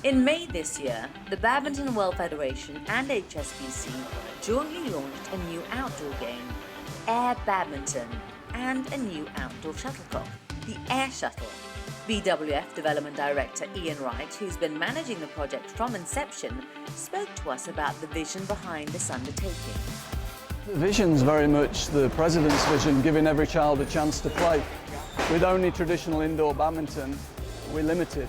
In May this year, the Badminton World Federation and HSBC jointly launched a new outdoor game, AirBadminton, and a new outdoor shuttlecock, the AirShuttle. BWF Development Director Ian Wright, who's been managing the project from inception, spoke to us about the vision behind this undertaking. The vision's very much the President's vision, giving every child a chance to play. With only traditional indoor badminton, we're limited.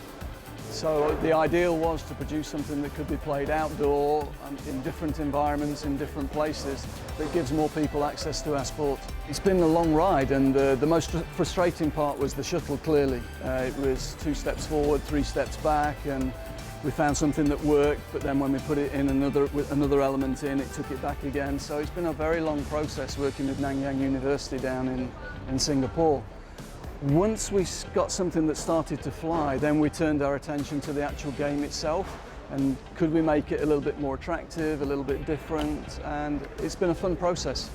So the ideal was to produce something that could be played outdoor in different environments, in different places, that gives more people access to our sport. It's been a long ride, and the most frustrating part was the shuttle, clearly. It was 2 steps forward, 3 steps back, and we found something that worked, but then when we put it in with another element in, it took it back again. So it's been a very long process working with Nanyang University down in Singapore. Once we got something that started to fly, then we turned our attention to the actual game itself, and could we make it a little bit more attractive, a little bit different, and it's been a fun process.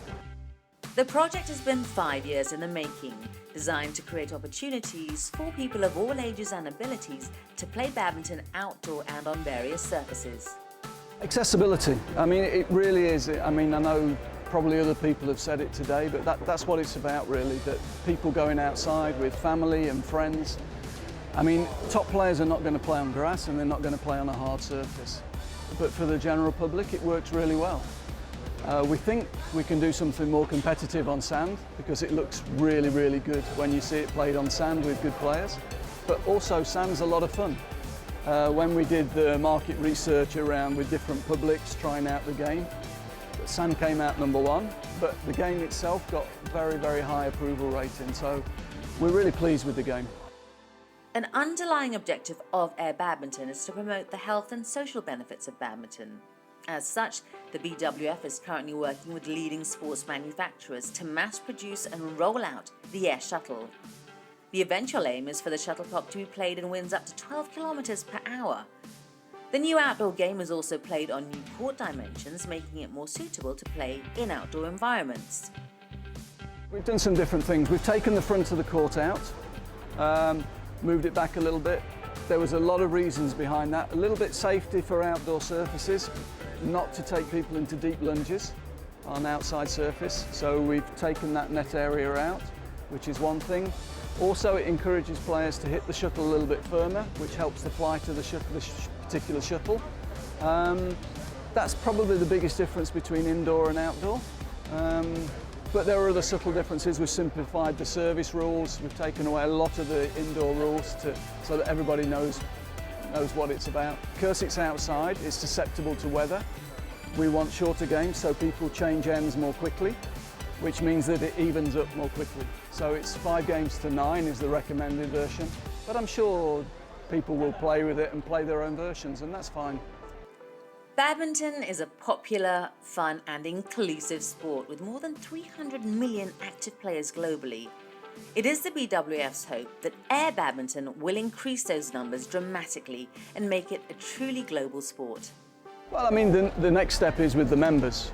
The project has been 5 years in the making, designed to create opportunities for people of all ages and abilities to play badminton outdoor and on various surfaces. Accessibility, I mean, it really is. I mean, I know probably other people have said it today, but that's what it's about really, that people going outside with family and friends. I mean, top players are not going to play on grass and they're not going to play on a hard surface. But for the general public, it works really well. We think we can do something more competitive on sand because it looks really, really good when you see it played on sand with good players. But also sand's a lot of fun. When we did the market research around with different publics trying out the game, sand came out #1, but the game itself got very, very high approval rating, so we're really pleased with the game. An underlying objective of AirBadminton is to promote the health and social benefits of badminton. As such, the BWF is currently working with leading sports manufacturers to mass produce and roll out the AirShuttle. The eventual aim is for the shuttlecock to be played in winds up to 12 kilometers per hour. The new outdoor game is also played on new court dimensions, making it more suitable to play in outdoor environments. We've done some different things. We've taken the front of the court out, moved it back a little bit. There was a lot of reasons behind that. A little bit safety for outdoor surfaces, not to take people into deep lunges on outside surface. So we've taken that net area out, which is one thing. Also, it encourages players to hit the shuttle a little bit firmer, which helps the flight of the particular shuttle. That's probably the biggest difference between indoor and outdoor. But there are other subtle differences. We've simplified the service rules. We've taken away a lot of the indoor rules so that everybody knows what it's about. Because it's outside, it's susceptible to weather. We want shorter games so people change ends more quickly, which means that it evens up more quickly. So it's 5 games to 9 is the recommended version, but I'm sure people will play with it and play their own versions, and that's fine. Badminton is a popular, fun and inclusive sport with more than 300 million active players globally. It is the BWF's hope that AirBadminton will increase those numbers dramatically and make it a truly global sport. Well, I mean, the next step is with the members.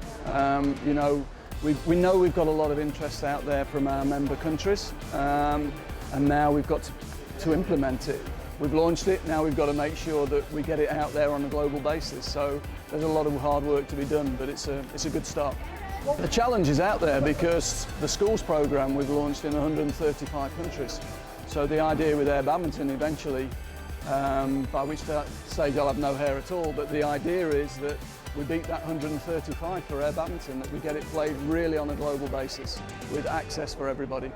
You know, we know we've got a lot of interest out there from our member countries, and now we've got to implement it. We've launched it, now we've got to make sure that we get it out there on a global basis. So there's a lot of hard work to be done, but it's a good start. The challenge is out there because the schools program we've launched in 135 countries. So the idea with AirBadminton eventually, by which stage I'll have no hair at all, but the idea is that we beat that 135 for AirBadminton, that we get it played really on a global basis with access for everybody.